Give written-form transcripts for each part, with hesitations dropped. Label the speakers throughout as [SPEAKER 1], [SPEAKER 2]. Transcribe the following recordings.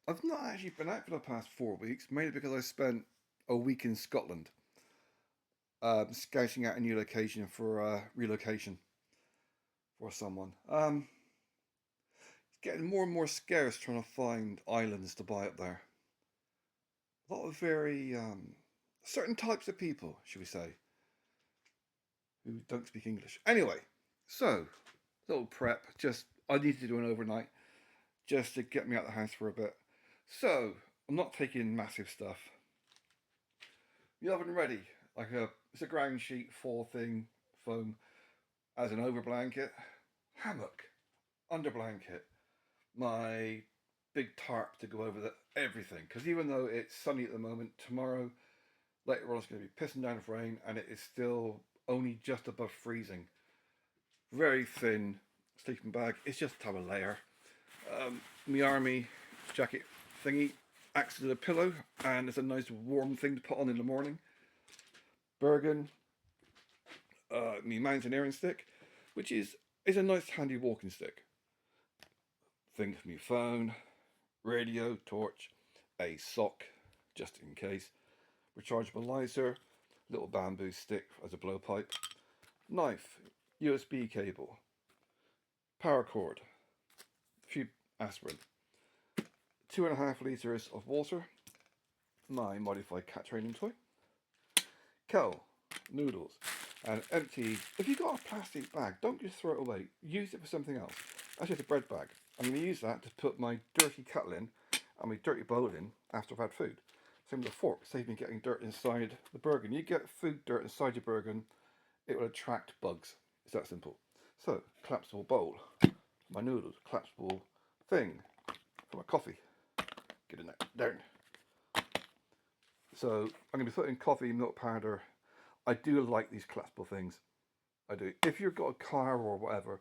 [SPEAKER 1] I've not actually been out for the past 4 weeks, mainly because I spent a week in Scotland, scouting out a new location for relocation for someone. It's getting more and more scarce trying to find islands to buy up there. A lot of very certain types of people, should we say, who don't speak English. Anyway, so little prep. Just I need to do an overnight just to get me out of the house for a bit. So I'm not taking massive stuff. The oven ready, it's a ground sheet four thing foam as an over blanket, hammock, under blanket, my big tarp to go over everything. Because even though it's sunny at the moment, tomorrow later on it's going to be pissing down with rain, and it is still only just above freezing. Very thin sleeping bag. It's just to have a layer. My army jacket thingy acts as a pillow, and it's a nice warm thing to put on in the morning. Bergen, my mountaineering stick, which is a nice handy walking stick. Thing for my phone, radio, torch, a sock, just in case, rechargeable lighter, little bamboo stick as a blowpipe, knife, USB cable, power cord, a few aspirin, 2.5 litres of water, my modified cat training toy, kettle, noodles, and empty. If you've got a plastic bag, don't just throw it away. Use it for something else. That's just a bread bag. I'm going to use that to put my dirty kettle in and my dirty bowl in after I've had food. Same with a fork. Save me getting dirt inside the Bergen. You get food dirt inside your Bergen, it will attract bugs. It's that simple. So, collapsible bowl. My noodles, collapsible thing for my coffee. Get in there. Down. So I'm going to be putting coffee, milk powder. I do like these collapsible things. I do. If you've got a car or whatever,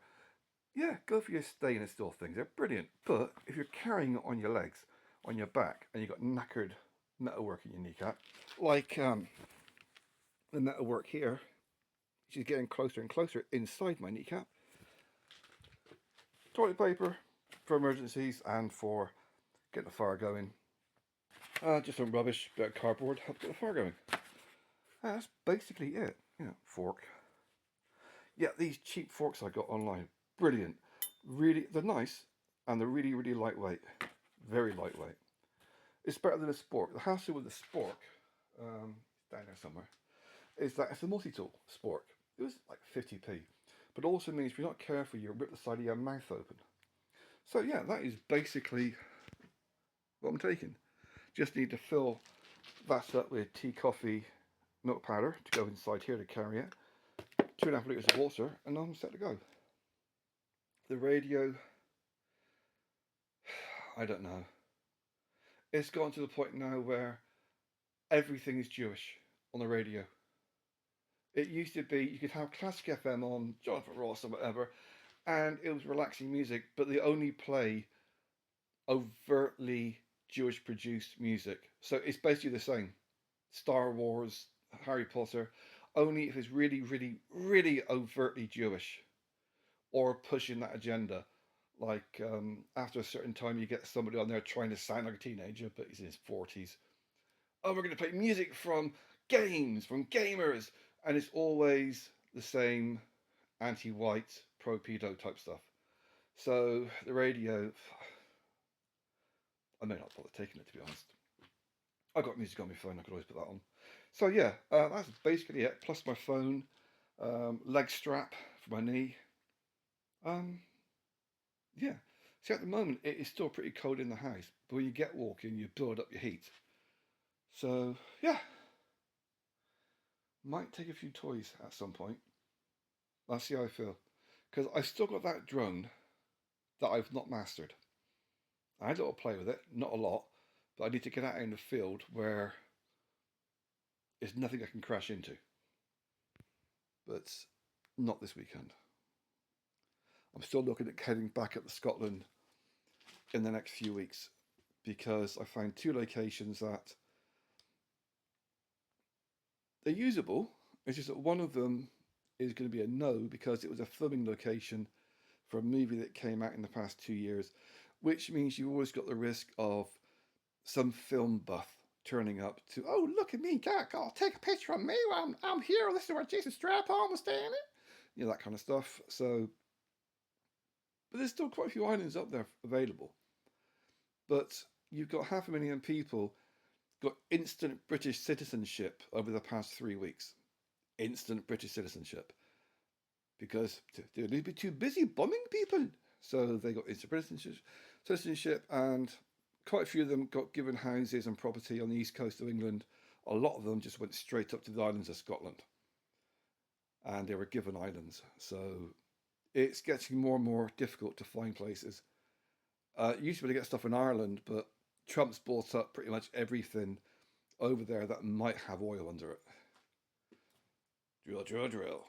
[SPEAKER 1] yeah, go for your stainless steel things. They're brilliant. But if you're carrying it on your legs, on your back, and you've got knackered metalwork in your kneecap, like the metalwork here, which is getting closer and closer inside my kneecap, toilet paper for emergencies and for getting the fire going. Just some rubbish, bit of cardboard, help get the fire going. That's basically it. Yeah, fork. Yeah, these cheap forks I got online, brilliant. Really, they're nice and they're really, really lightweight. Very lightweight. It's better than a spork. The hassle with the spork, down there somewhere, is that it's a multi-tool spork. It was like 50p, but it also means if you're not careful, you rip the side of your mouth open. So yeah, that is basically what I'm taking. Just need to fill that up with tea, coffee, milk powder to go inside here to carry it. 2.5 litres of water, and I'm set to go. The radio, I don't know. It's gotten to the point now where everything is Jewish on the radio. It used to be you could have classic FM on, Jonathan Ross or whatever, and it was relaxing music, but they only play overtly Jewish produced music. So it's basically the same. Star Wars, Harry Potter, only if it's really, really, really overtly Jewish or pushing that agenda. Like after a certain time, you get somebody on there trying to sound like a teenager, but he's in his 40s. Oh, we're going to play music from games, from gamers, and it's always the same anti-white, pro-pedo type stuff. So the radio, I may not bother taking it to be honest. I've got music on my phone, I could always put that on. So yeah, that's basically it. Plus my phone, leg strap for my knee. Um, yeah. See, at the moment it is still pretty cold in the house, but when you get walking, you build up your heat. So yeah, might take a few toys at some point. I'll see how I feel, because I've still got that drone that I've not mastered. I had a little play with it, not a lot, but I need to get out in the field where there's nothing I can crash into. But not this weekend. I'm still looking at heading back up to Scotland in the next few weeks because I found two locations that they're usable. It's just that one of them is going to be a no because it was a filming location for a movie that came out in the past 2 years, which means you've always got the risk of some film buff turning up to, oh, look at me, Jack, I'll take a picture of me, I'm here, this is where Jason Stratham was staying, you know, that kind of stuff. So, but there's still quite a few islands up there available. But you've got 500,000 people got instant British citizenship over the past 3 weeks. Instant British citizenship. Because they'd be too busy bombing people. So they got instant British citizenship, and quite a few of them got given houses and property on the east coast of England. A lot of them just went straight up to the islands of Scotland. And they were given islands. So it's getting more and more difficult to find places. You used to be able to get stuff in Ireland, but Trump's bought up pretty much everything over there that might have oil under it. Drill, drill, drill.